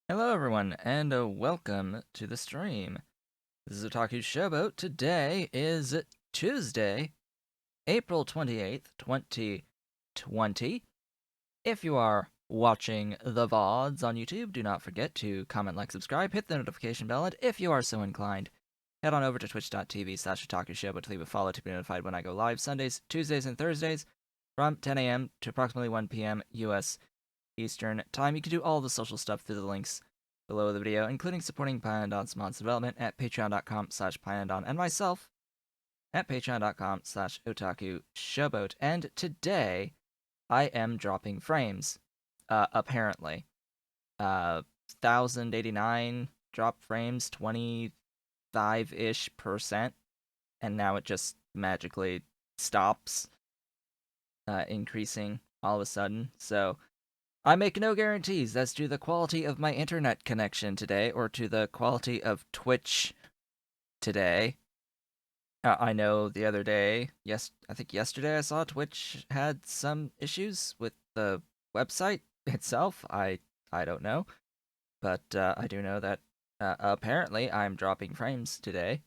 Hello everyone, and welcome to the stream. This is Otaku Showboat. Today is Tuesday, April 28th, 2020. If you are watching the VODs on YouTube, do not forget to comment, like, subscribe, hit the notification bell, and if you are so inclined, head on over to twitch.tv/OtakuShowboat to leave a follow to be notified when I go live Sundays, Tuesdays, and Thursdays from 10 a.m. to approximately 1 p.m. US Eastern Time. You can do all the social stuff through the links below the video, including supporting Pyandon's mods development at patreon.com/Pyandon and myself at patreon.com/Otaku Showboat. And today, I am dropping frames. Apparently. 1089 drop frames, 25-ish%, and now it just magically stops increasing all of a sudden. So I make no guarantees as to the quality of my internet connection today or to the quality of Twitch today. I know the other day, I think yesterday I saw Twitch had some issues with the website itself. I don't know, but I do know that apparently I'm dropping frames today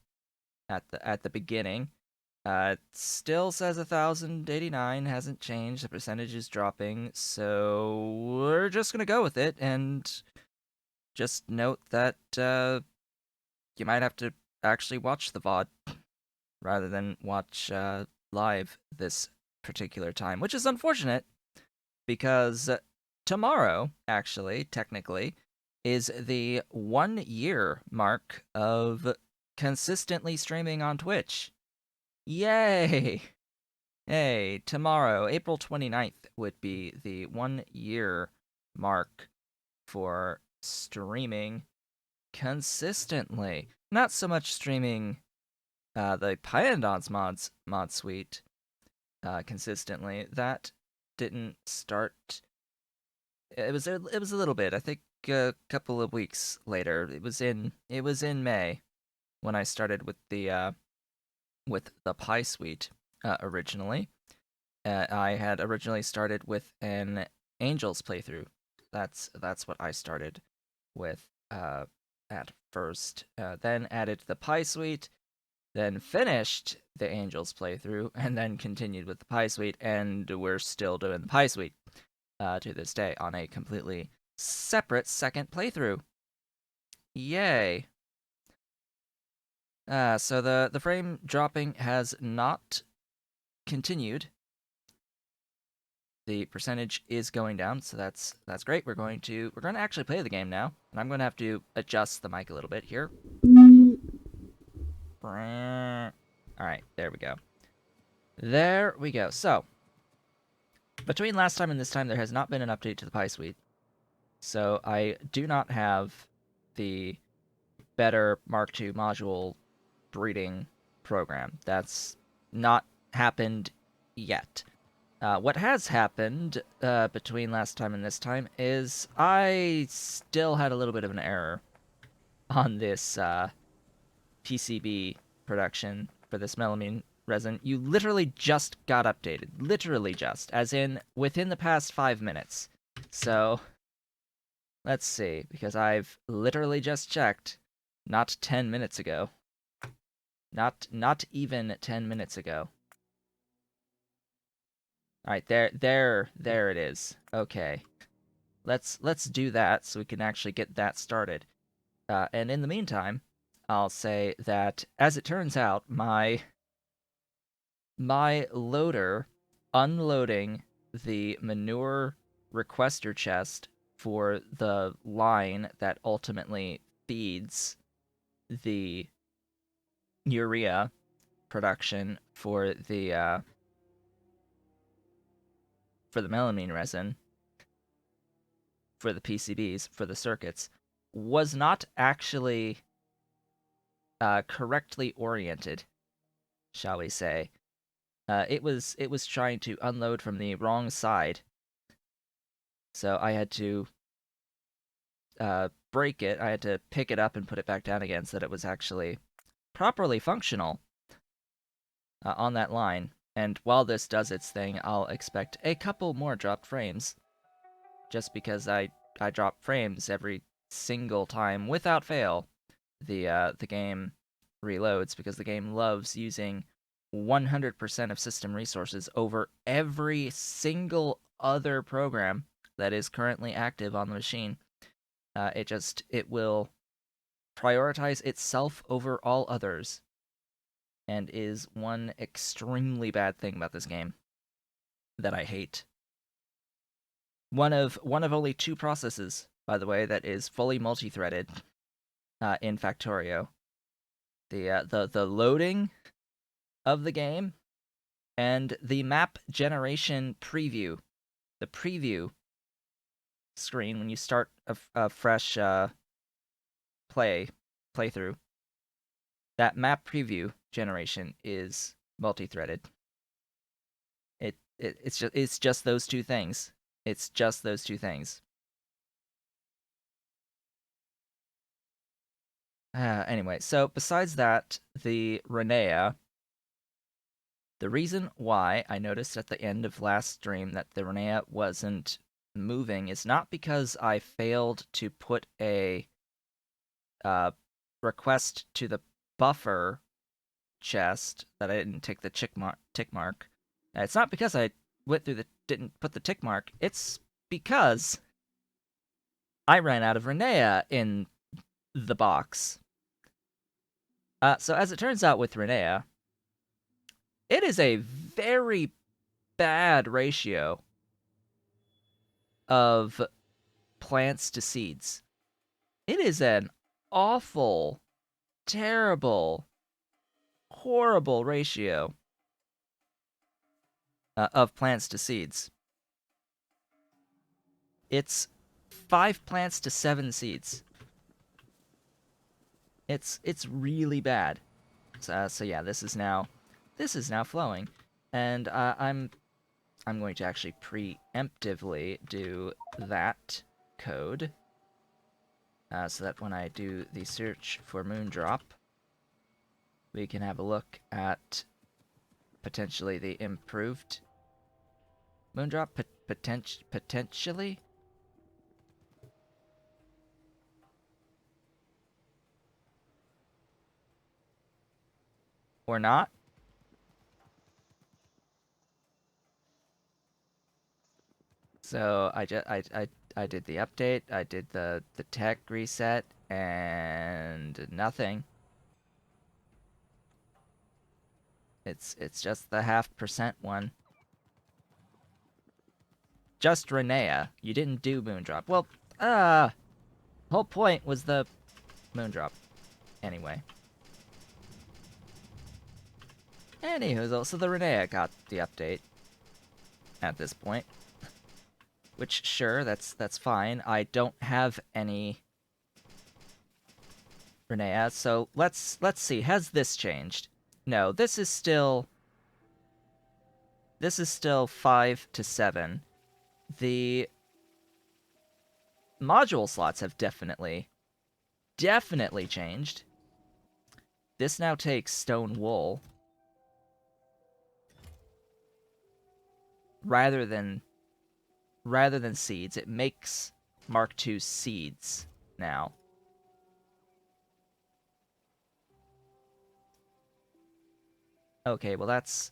at the beginning. It still says 1089, hasn't changed. The percentage is dropping, so we're just gonna go with it and just note that you might have to actually watch the VOD rather than watch live this particular time, which is unfortunate because tomorrow, actually, technically, is the 1 year mark of consistently streaming on Twitch. Yay! Hey, tomorrow, April 29th, would be the 1 year mark for streaming consistently. Not so much streaming the Pyandon's mod suite consistently. That didn't start. It was a little bit. I think a couple of weeks later. It was in May when I started with the Pi suite originally. I had originally started with an Angels playthrough. That's what I started with at first. Then added the Pi suite, then finished the Angels playthrough, and then continued with the Pi suite, and we're still doing the Pi suite to this day on a completely separate second playthrough. Yay! So the frame dropping has not continued. The percentage is going down, so that's great. We're going to actually play the game now, and I'm going to have to adjust the mic a little bit here. All right, there we go. There we go. So between last time and this time, there has not been an update to the Pi suite, so I do not have the better Mark II module breeding program. That's not happened yet. What has happened between last time and this time is I still had a little bit of an error on this PCB production for this melamine resin. You literally just got updated. Literally just. As in, within the past 5 minutes. So, let's see, because I've literally just checked not 10 minutes ago. Not even 10 minutes ago. All right, there it is. Okay, let's do that so we can actually get that started. And in the meantime, I'll say that as it turns out, my loader unloading the manure requester chest for the line that ultimately feeds the urea production for the melamine resin, for the PCBs, for the circuits, was not actually correctly oriented, shall we say. It was trying to unload from the wrong side, so I had to break it. I had to pick it up and put it back down again so that it was actually properly functional on that line. And while this does its thing, I'll expect a couple more dropped frames, just because I drop frames every single time, without fail, the game reloads, because the game loves using 100% of system resources over every single other program that is currently active on the machine. It will prioritize itself over all others, and is one extremely bad thing about this game that I hate. One of only two processes, by the way, that is fully multi-threaded in Factorio. The loading of the game and the map generation preview. The preview screen when you start a fresh playthrough. That map preview generation is multi-threaded. It's just those two things. It's just those two things. Anyway, so besides that, the Renea. The reason why I noticed at the end of last stream that the Renea wasn't moving is not because I failed to put a request to the buffer chest, that I didn't take the tick mark. It's not because I didn't put the tick mark. It's because I ran out of Renea in the box. So as it turns out with Renea, it is a very bad ratio of plants to seeds. It is an awful, terrible, horrible ratio of plants to seeds. It's 5 plants to 7 seeds. It's really bad. So yeah, this is now flowing, and I'm going to actually preemptively do that code, so that when I do the search for Moondrop, we can have a look at potentially the improved Moondrop, potentially? Or not? So I did the update, I did the tech reset, and nothing. It's just the 0.5% one. Just Renea. You didn't do Moondrop. Well, whole point was the Moondrop. Anyway. Anywho, so the Renea got the update at this point. Which, sure, that's fine. I don't have any Renea, so let's see. Has this changed? No, this is still 5 to 7. The module slots have definitely changed. This now takes stone wool rather than seeds. It makes Mark II seeds now. Okay, well that's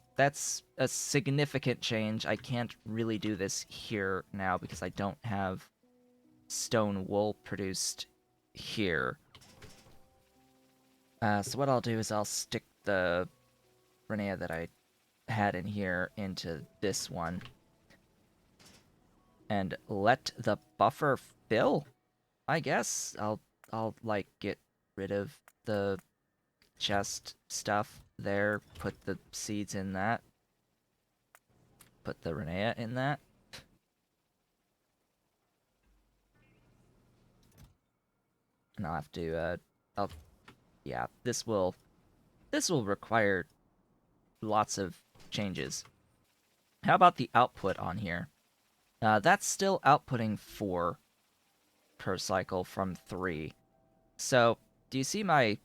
a significant change. I can't really do this here now because I don't have stone wool produced here. So what I'll do is I'll stick the Renea that I had in here into this one and let the buffer fill. I guess I'll like get rid of the chest stuff there, put the seeds in that, put the Renea in that. And I'll have to yeah, this will require lots of changes. How about the output on here? That's still outputting 4 per cycle from 3. So, do you see my...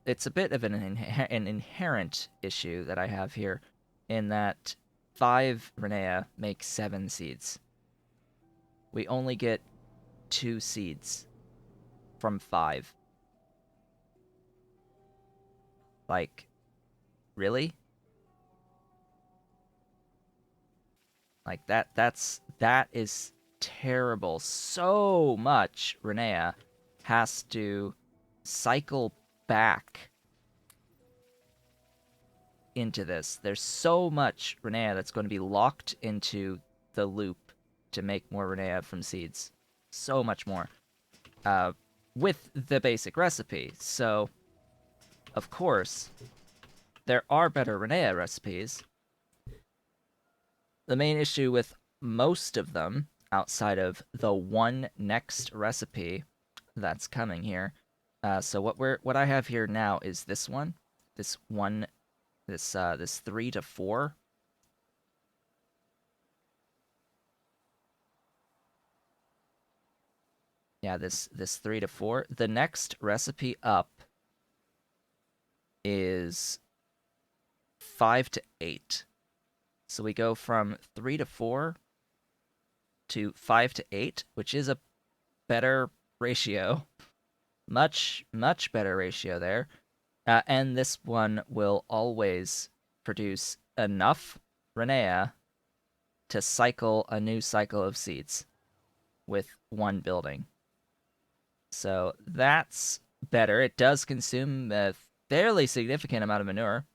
it's a bit of an inherent issue that I have here, in that 5 Renea make 7 seeds. We only get 2 seeds from 5. Like, really? Like, that is terrible. So much Renea has to cycle back into this. There's so much Renea that's going to be locked into the loop to make more Renea from seeds. So much more. With the basic recipe. So, of course, there are better Renea recipes. The main issue with most of them, outside of the one next recipe that's coming here, so what I have here now is this one, this 3 to 4. Yeah, this 3 to 4. The next recipe up is 5 to 8. So we go from 3 to 4 to 5 to 8, which is a better ratio. Much, much better ratio there. And this one will always produce enough Renea to cycle a new cycle of seeds with one building. So that's better. It does consume a fairly significant amount of manure.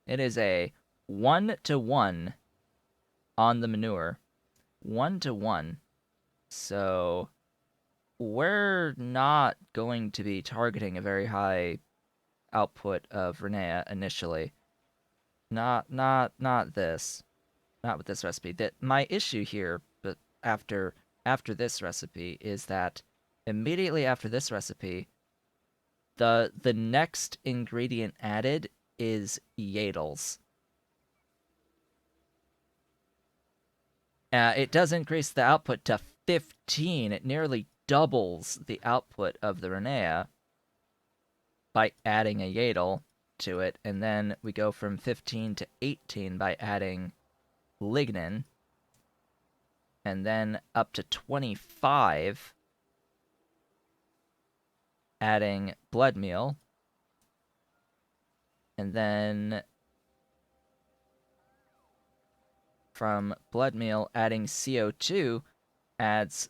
It is a 1-to-1 on the manure. 1-to-1. So we're not going to be targeting a very high output of Renea initially. Not this. Not with this recipe. That my issue here, but after this recipe, is that immediately after this recipe, the next ingredient added is Yadles. It does increase the output to 15. It nearly doubles the output of the Renea by adding a Yadle to it, and then we go from 15 to 18 by adding lignin, and then up to 25 adding blood meal, and then from blood meal adding CO2 adds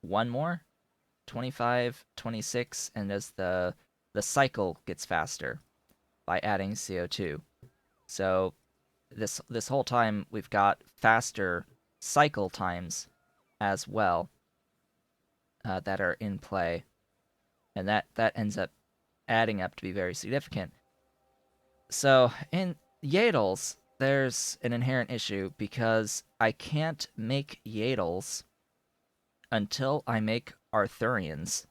one more, 25, 26, and as the cycle gets faster by adding CO2. So this whole time we've got faster cycle times as well that are in play, and that ends up adding up to be very significant. So in Yadles, there's an inherent issue because I can't make Yadles until I make Arthurians.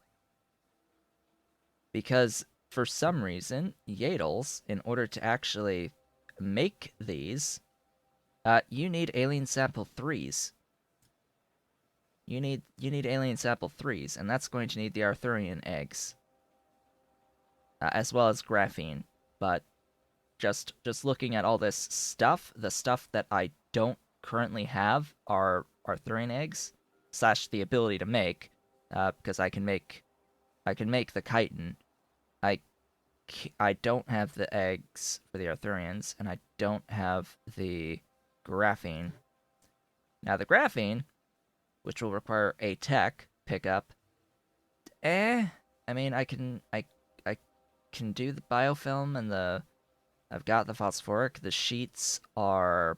Because for some reason, Yadles, in order to actually make these, you need alien sample 3s. You need alien sample 3s, and that's going to need the Arthurian eggs. As well as graphene. But just looking at all this stuff, the stuff that I don't currently have are Arthurian eggs, / the ability to make, because I can make the chitin. I don't have the eggs for the Arthurians, and I don't have the graphene. Now the graphene, which will require a tech pickup, I mean I can do the biofilm and I've got the phosphoric. The sheets are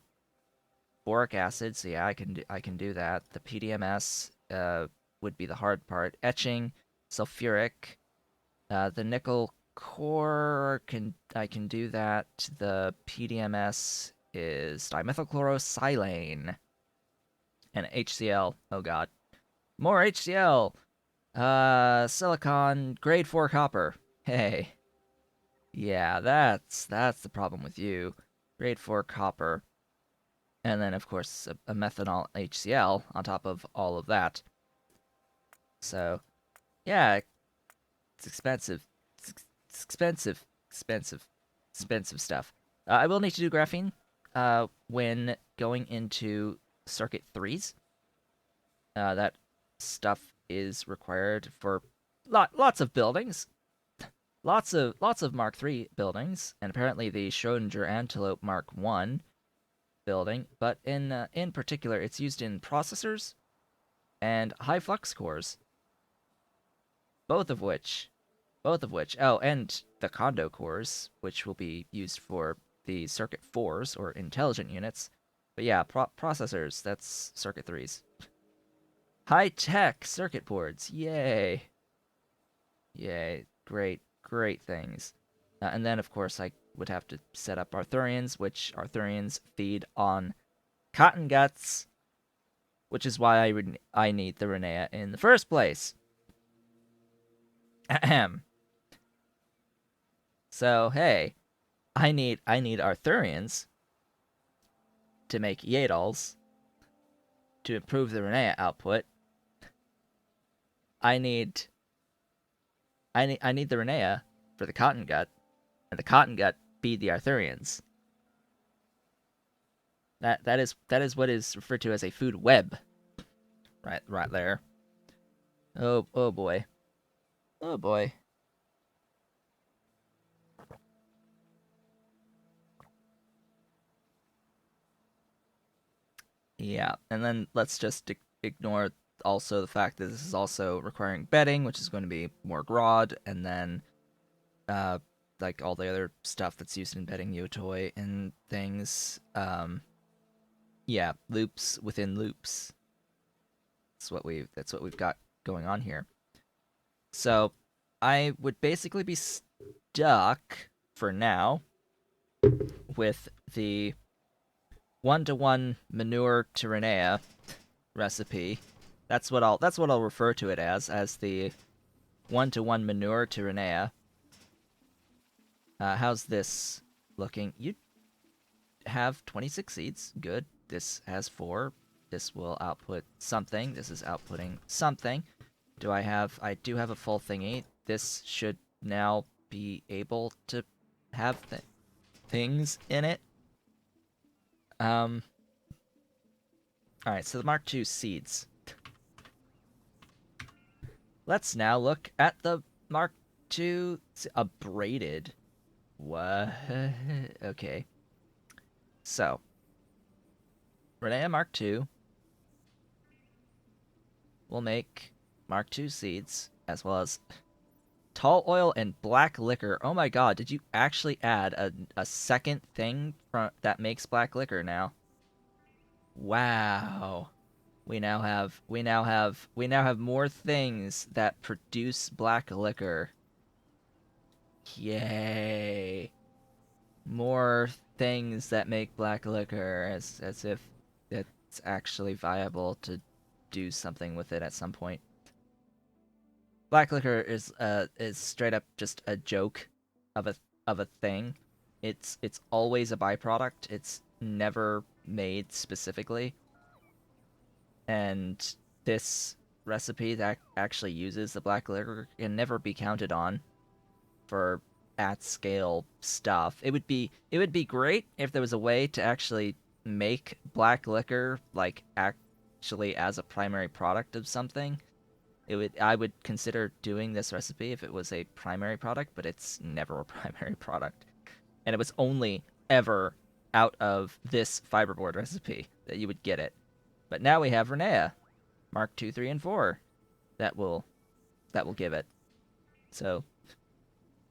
boric acid, so yeah, I can do that. The PDMS would be the hard part. Etching, sulfuric, the nickel core I can do that. The PDMS is dimethylchlorosilane and HCl. Oh god, more HCl. Silicon grade 4 copper. Hey, yeah, that's the problem with you. Grade 4 copper. And then, of course, a methanol HCl on top of all of that. So, yeah, it's expensive. It's expensive stuff. I will need to do graphene when going into circuit 3s. That stuff is required for lots of buildings, lots of Mark III buildings, and apparently the Schrodinger Antelope Mark I building. But in particular, it's used in processors and high flux cores, both of which, oh, and the condo cores, which will be used for the circuit 4s or intelligent units. But yeah, processors, that's circuit 3s. High-tech circuit boards, yay. Yay, great things. And then, of course, I would have to set up arthurians, which arthurians feed on cotton guts, which is why I need the Renea in the first place. Ahem. So, hey, I need arthurians to make Yadals to improve the Renea output. I need the Renea for the cotton gut, and the cotton gut feed the arthurians. That is what is referred to as a food web. Right there. Oh boy. Oh boy. Yeah, and then let's just ignore also the fact that this is also requiring bedding, which is going to be more Grodd, and then like all the other stuff that's used in bedding Yotoi and things. Yeah, loops within loops. That's what we've got going on here. So I would basically be stuck for now with the 1-to-1 manure to Renea recipe. That's what I'll refer to it as the 1-to-1 manure to Renea. How's this looking? You have 26 seeds. Good. This has 4. This will output something. This is outputting something. I do have a full thingy. This should now be able to have things in it. Alright, so the Mark II seeds. Let's now look at the Mark II abraded. What? Okay. So, Renea Mark II will make Mark II seeds, as well as tall oil and black liquor. Oh my god, did you actually add a second thing that makes black liquor now? Wow. We now have more things that produce black liquor. Yay. More things that make black liquor, as if it's actually viable to do something with it at some point. Black liquor is straight up just a joke of a thing. It's always a byproduct. It's never made specifically. And this recipe that actually uses the black liquor can never be counted on for at scale stuff. It would be great if there was a way to actually make black liquor like actually as a primary product of something. I would consider doing this recipe if it was a primary product, but it's never a primary product. And it was only ever out of this fiberboard recipe that you would get it. But now we have Renea, Mark II, 3, and 4, that will give it. So,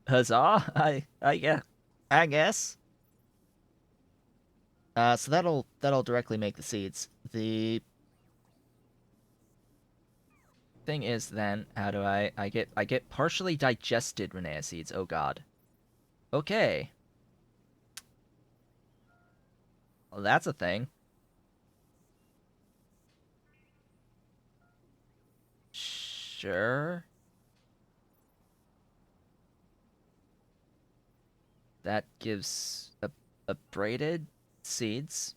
huzzah! Yeah, I guess. So that'll directly make the seeds. The thing is then, how do I get partially digested Renea seeds? Oh god. Okay. Well, that's a thing. Sure. That gives a braided seeds.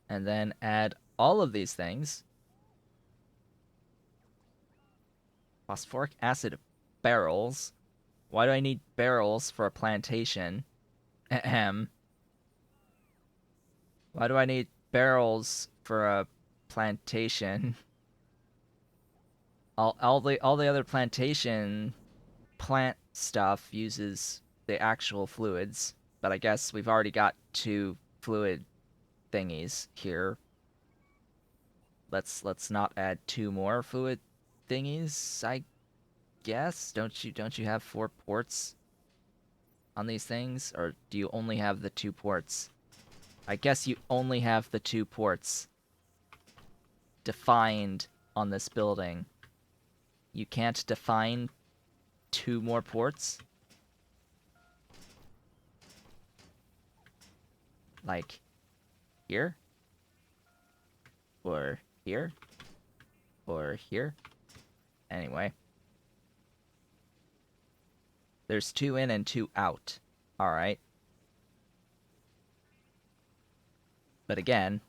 And then add all of these things. Phosphoric acid barrels. Why do I need barrels for a plantation? Ahem. Why do I need barrels for a plantation, all the other plantation plant stuff uses the actual fluids, but I guess we've already got 2 fluid thingies here. Let's not add 2 more fluid thingies, I guess. Don't you have 4 ports on these things, or do you only have the 2 ports? I guess you only have the 2 ports defined on this building. You can't define 2 more ports? Like here? Or here? Or here? Anyway. There's 2 in and 2 out. Alright. But again,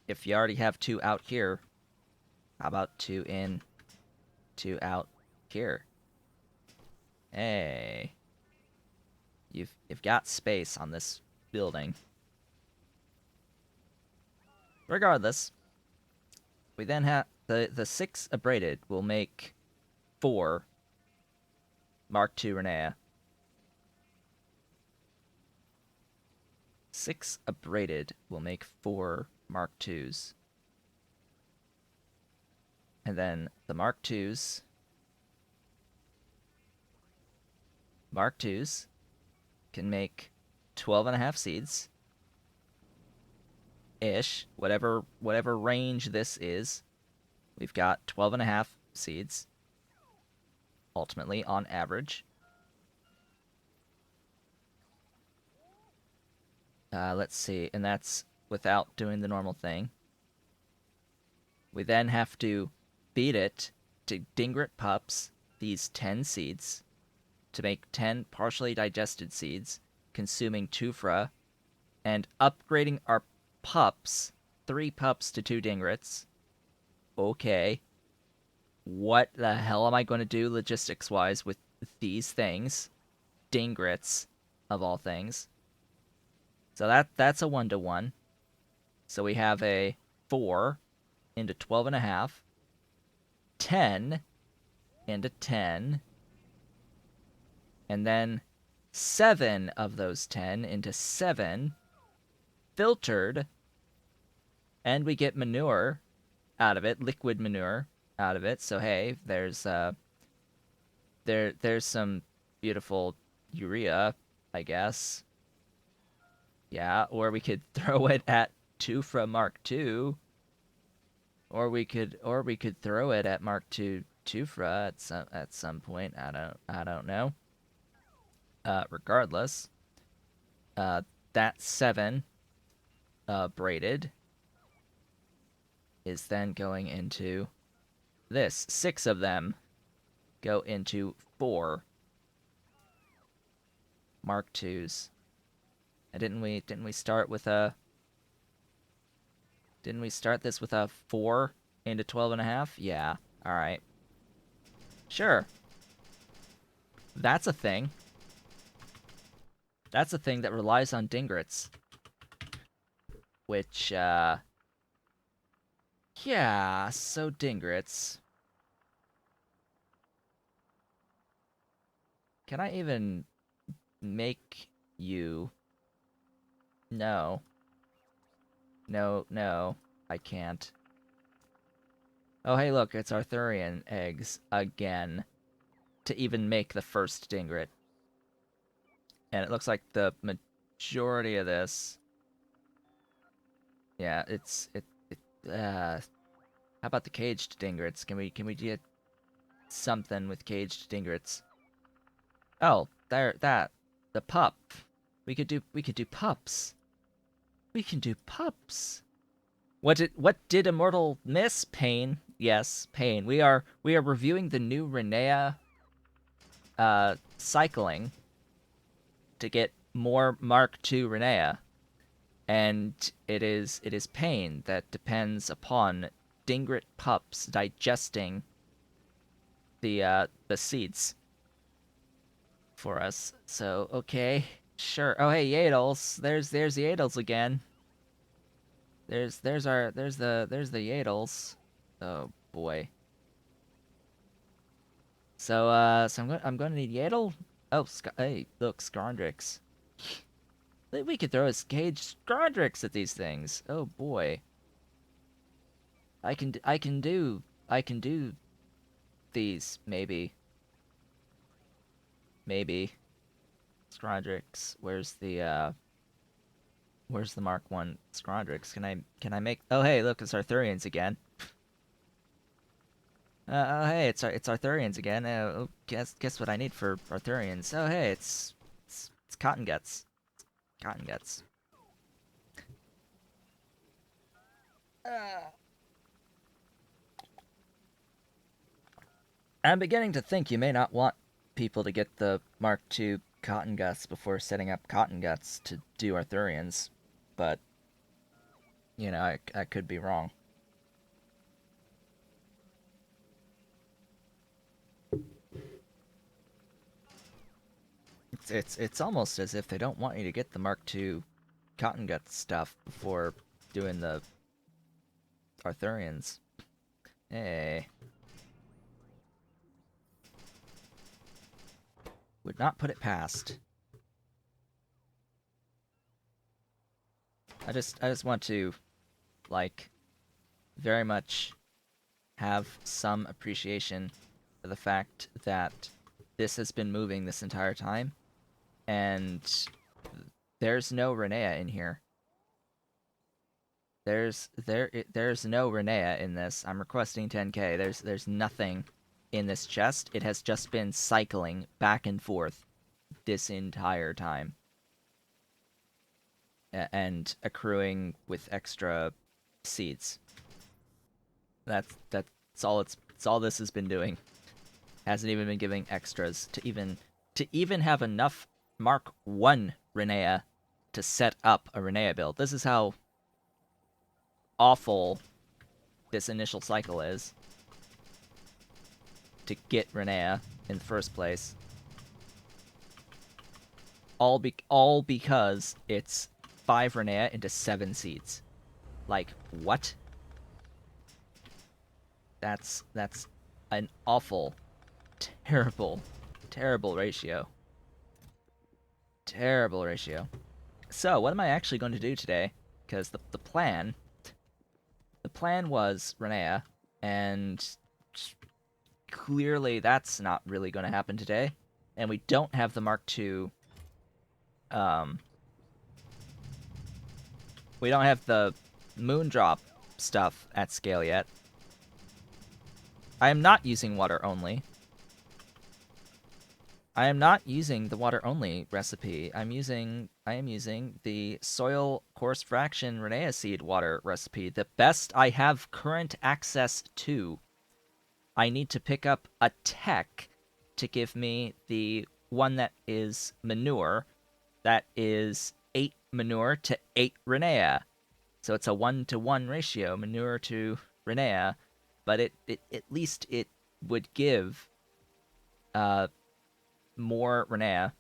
if you already have 2 out here, how about 2 in, 2 out here? Hey. You've got space on this building. Regardless, we then have the 6 abraded will make 4 Mark II Renea. 6 abraded will make 4 Mark IIs. And then the Mark IIs can make 12.5 seeds. Ish, whatever range this is. We've got 12.5 seeds. Ultimately, on average. Let's see, and that's without doing the normal thing. We then have to feed it to Dingrit pups these 10 seeds to make 10 partially digested seeds, consuming 2 fra, and upgrading our pups, 3 pups to 2 Dingrits. Okay. What the hell am I going to do logistics-wise with these things? Dingrits, of all things. So that's a 1-to-1. So we have a 4 into 12.5, 10 into 10, and then 7 of those 10 into 7, filtered, and we get manure out of it, liquid manure out of it. So hey, there's some beautiful urea, I guess. Yeah, or we could throw it at 2 from Mark II, or we could throw it at Mark II Tufra at some point. I don't know. Regardless, that 7 braided is then going into this. 6 of them go into 4 Mark IIs. And didn't we start with a Didn't we start this with a 4 into 12.5? Yeah. All right. Sure. That's a thing. That's a thing that relies on Dingrits. Which, yeah, so Dingrits. Can I even make you? No. No, I can't. Oh, hey, look, it's Arthurian eggs again to even make the first Dingrit. And it looks like the majority of this... Yeah, how about the caged Dingrits? Can we get something with caged Dingrits? Oh, the pup. We could do pups. We can do pups. What did Immortal miss? Pain. Yes, pain. We are reviewing the new Renea cycling to get more Mark II Renea. And it is pain that depends upon Dingrit pups digesting the seeds for us. So okay, sure. Oh hey, Yadles. There's the Yadles again. There's the Yadles. Oh boy. So I'm gonna need Yadle. Oh, hey, look, Scrondrix. We could throw a cage Scrondrix at these things. Oh boy. I can do these maybe Scrondrix. Where's the Mark 1 Scrondrix? Can I make? Oh hey, look, it's Arthurians again. Oh hey, it's Arthurians again. Oh, guess what I need for Arthurians? Oh hey, it's cotton guts. Cotton guts. I'm beginning to think you may not want people to get the Mark II cotton guts before setting up cotton guts to do Arthurians, but I could be wrong. It's almost as if they don't want you to get the Mark II cotton guts stuff before doing the Arthurians. Hey, would not put it past. I just want to, like, very much have some appreciation for the fact that this has been moving this entire time, and there's no Renea in here. There's no Renea in this. I'm requesting 10k. There's nothing in this chest. It has just been cycling back and forth this entire time, and accruing with extra seeds. That's all this has been doing. Hasn't even been giving extras to even have enough Mark 1 Renea to set up a Renea build. This is how awful this initial cycle is to get Renea in the first place. All because it's 5 Renea into 7 seeds. Like, what? That's an awful, terrible, terrible ratio. Terrible ratio. So, what am I actually going to do today? Because the plan was Renea, and clearly that's not really going to happen today. And we don't have the Mark II. We don't have the Moondrop stuff at scale yet. I am not using water only. I am not using the water only recipe. I am using the soil coarse fraction Renea seed water recipe, the best I have current access to. I need to pick up a tech to give me the one that is manure, that is 8 manure to 8 Renea. So it's a 1-to-1 ratio, manure to Renea, but it at least it would give more Renea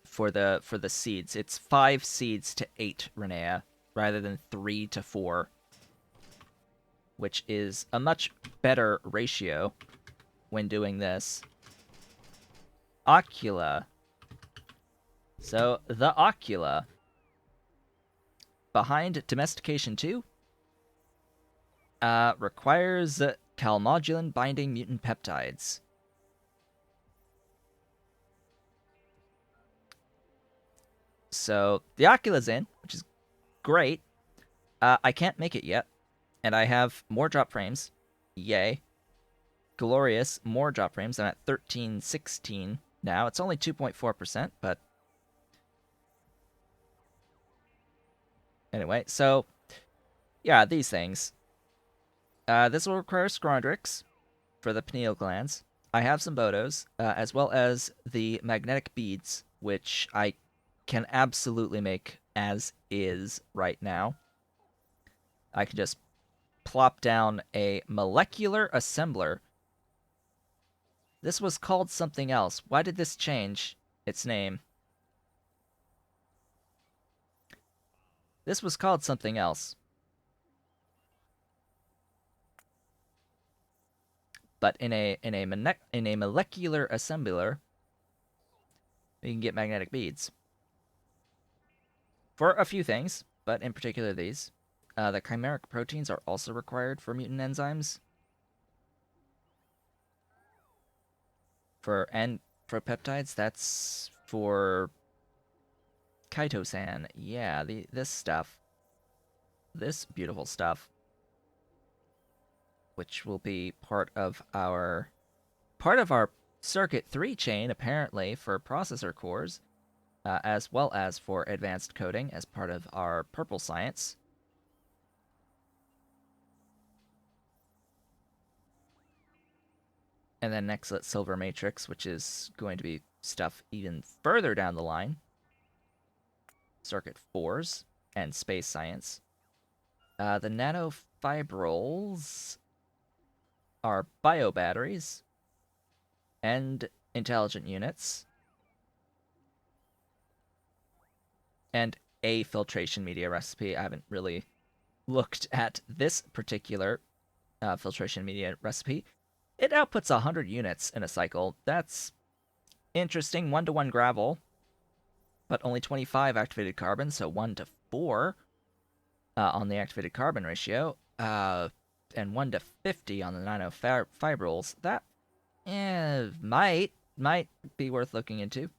for the seeds. It's 5 seeds to 8 Renea rather than 3 to 4, which is a much better ratio when doing this. Ocula. So the Ocula, behind Domestication 2, requires calmodulin binding mutant peptides. So the Ocula's in, which is great. I can't make it yet, and I have more drop frames. Yay. Glorious, more drop frames. I'm at 1316 now. It's only 2.4%, but anyway, so yeah, these things. This will require Scrondrix for the pineal glands. I have some Bodos, as well as the magnetic beads, which I can absolutely make as is right now. I can just plop down a molecular assembler. This was called something else. Why did this change its name? This was called something else. But in a molecular assembler, you can get magnetic beads for a few things, but in particular these. The chimeric proteins are also required for mutant enzymes. For peptides, that's for chitosan. Yeah, this stuff, this beautiful stuff, which will be part of our circuit 3 chain apparently for processor cores, as well as for advanced coding as part of our purple science. And then next, let's silver matrix, which is going to be stuff even further down the line. Circuit 4s and space science. The nanofibrils are biobatteries and intelligent units. And a filtration media recipe. I haven't really looked at this particular filtration media recipe. It outputs 100 units in a cycle. That's interesting. 1-to-1 gravel, but only 25 activated carbon, so 1-to-4 on the activated carbon ratio, and 1-to-50 on the nanofibrils. That might be worth looking into.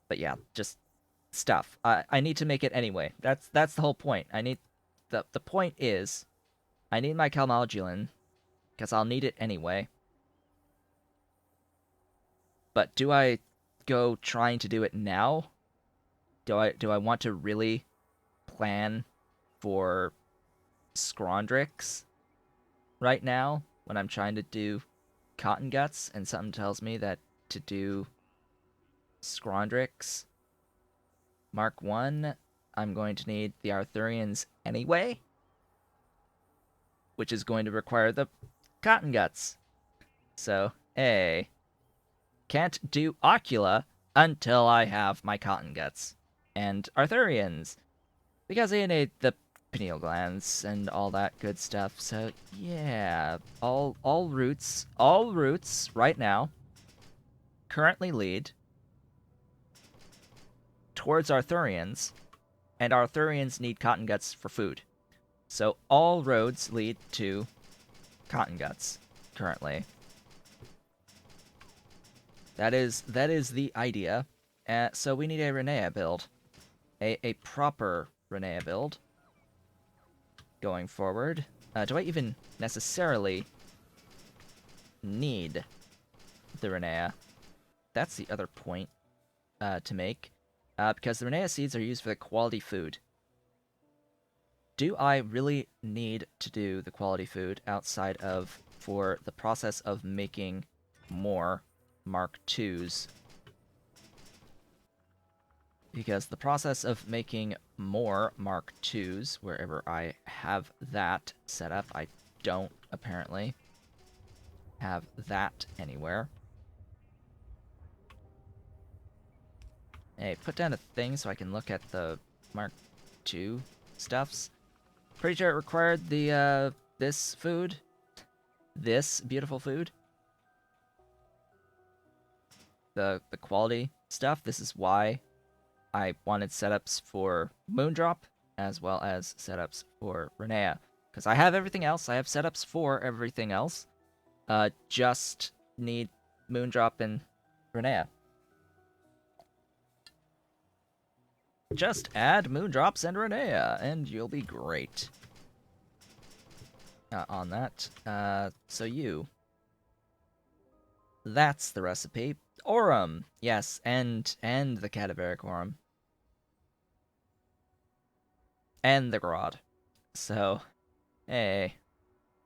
But yeah, just stuff. I need to make it anyway. That's the whole point. I need the point is I need my calmodulin because I'll need it anyway. But do I go trying to do it now? Do I want to really plan for Scrondrix right now when I'm trying to do cotton guts and something tells me that to do Scrondrix Mark 1, I'm going to need the Arthurians anyway, which is going to require the cotton guts. So, can't do Ocula until I have my cotton guts and Arthurians, because I need the pineal glands and all that good stuff. So yeah, all routes right now currently lead towards Arthurians, and Arthurians need cotton guts for food. So all roads lead to cotton guts currently. That is the idea. So we need a Renea build. A proper Renea build going forward. Do I even necessarily need the Renea? That's the other point to make. Because the Renea seeds are used for the quality food. Do I really need to do the quality food outside of for the process of making more Mark IIs? Because the process of making more Mark IIs, wherever I have that set up, I don't apparently have that anywhere. Hey, put down a thing so I can look at the Mark II stuffs. Pretty sure it required the, this food. This beautiful food. The quality stuff. This is why I wanted setups for Moondrop, as well as setups for Renea. Because I have everything else. I have setups for everything else. Just need Moondrop and Renea. Just add Moondrops and Renea, and you'll be great. On that. So you. That's the recipe. Aurum. Yes, and the cadaveric Aurum. And the Grodd. So, hey.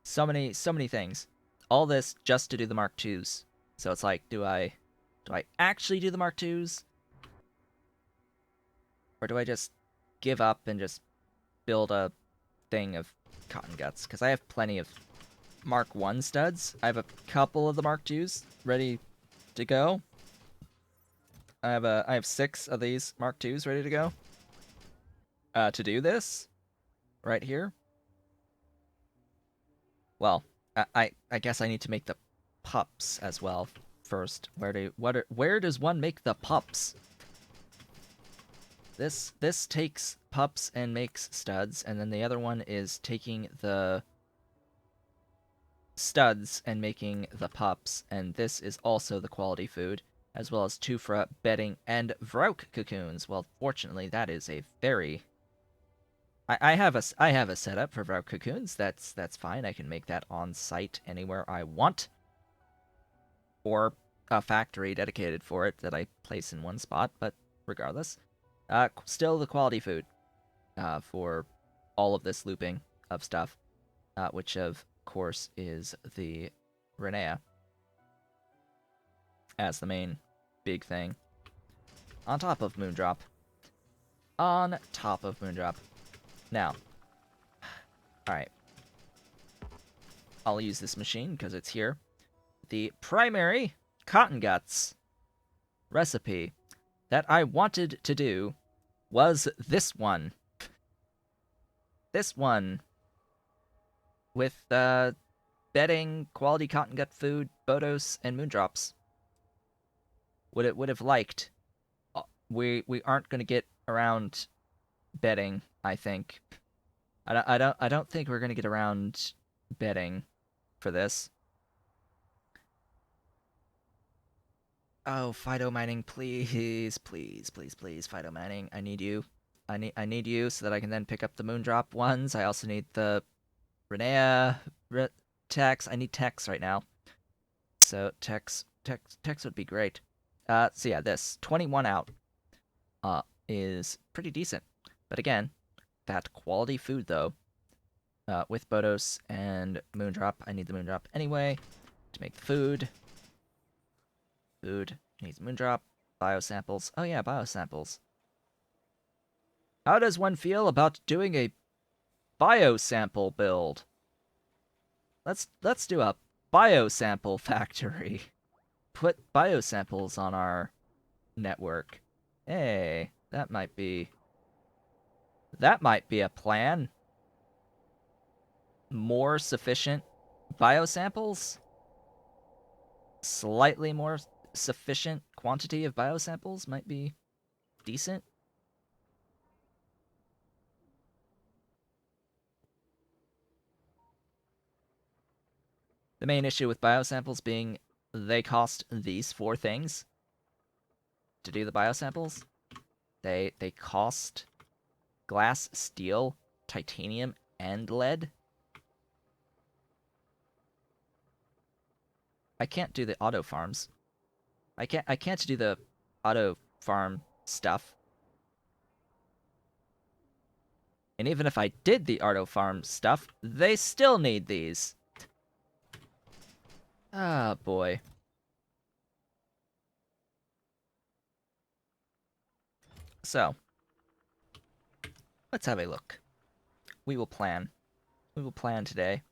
So many things. All this just to do the Mark IIs. So it's like, do I actually do the Mark IIs? Or do I just give up and just build a thing of cotton guts? Because I have plenty of Mark I studs. I have a couple of the Mark IIs ready to go. I have 6 of these Mark IIs ready to go. To do this right here. Well, I guess I need to make the pups as well first. Where does one make the pups? This takes pups and makes studs, and then the other one is taking the studs and making the pups, and this is also the quality food, as well as Tufra bedding and Vrouk cocoons. Well, fortunately, that is a very I have a setup for Vrouk cocoons. That's fine. I can make that on site anywhere I want, or a factory dedicated for it that I place in one spot. But regardless, still the quality food for all of this looping of stuff, which of course is the Renea as the main big thing. On top of Moondrop. On top of Moondrop. Now, alright. I'll use this machine because it's here. The primary cottonguts recipe that I wanted to do was this one. This one. With bedding, quality cottongut food, Bodos, and Moondrops. Would have liked. We aren't gonna get around bedding, I think. I don't think we're gonna get around bedding for this. Oh, Fido mining, please, please, please, please, Fido mining. I need you. I need you so that I can then pick up the Moondrop ones. I also need the Renea Tex. I need Tex right now. So Tex would be great. So yeah, this 21 out is pretty decent. But again, that quality food though, with Bodos and Moondrop. I need the Moondrop anyway to make the food. Food needs Moondrop. Biosamples. Oh yeah, biosamples. How does one feel about doing a biosample build? Let's do a biosample factory. Put biosamples on our network. Hey, that might be a plan. More sufficient biosamples? Slightly more sufficient quantity of biosamples might be decent. The main issue with biosamples being they cost these 4 things to do the biosamples. They cost glass, steel, titanium, and lead. I can't do the auto farms. I can't do the auto farm stuff. And even if I did the auto farm stuff, they still need these. Ah, boy. So, let's have a look. We will plan. We will plan today.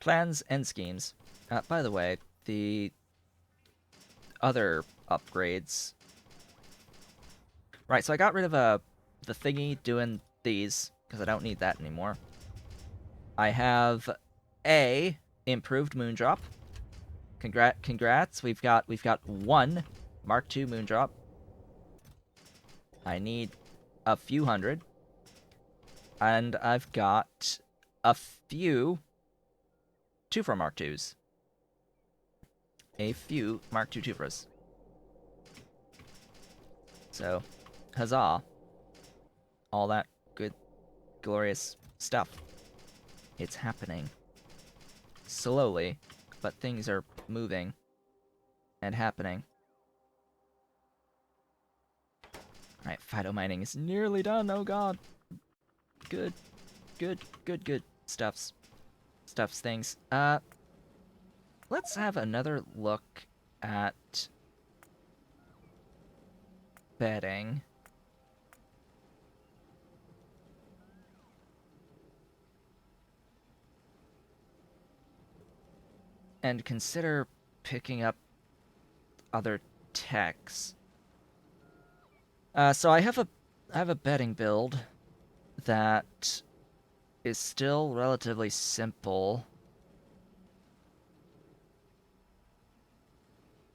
Plans and schemes. By the way, the other upgrades. Right, so I got rid of the thingy doing these, because I don't need that anymore. I have a improved Moondrop. Congrats. We've got 1 Mark II Moondrop. I need a few hundred. And I've got a few Tufra Mark IIs. A few Mark II Tufras. So, huzzah. All that good, glorious stuff. It's happening. Slowly, but things are moving and happening. Alright, Fido mining is nearly done, oh god. Good. Stuffs things. Let's have another look at bedding. And consider picking up other techs. So I have a betting build that is still relatively simple.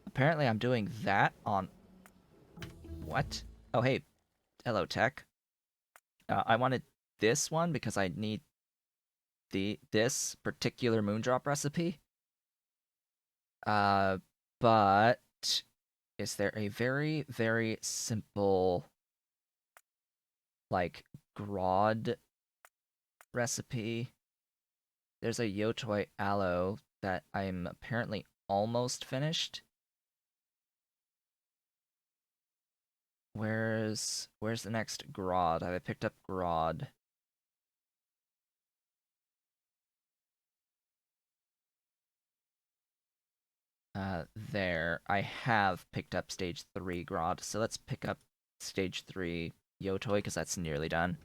Apparently I'm doing that on... What? Oh, hey. Hello, tech. I wanted this one because I need this particular moondrop recipe. Uh, but is there a very, very simple, like, Grod recipe? There's a Yotoi aloe that I'm apparently almost finished. Where's the next Grod? Have I picked up Grod? There. I have picked up stage 3 Grod, so let's pick up stage 3 Yotoi, because that's nearly done.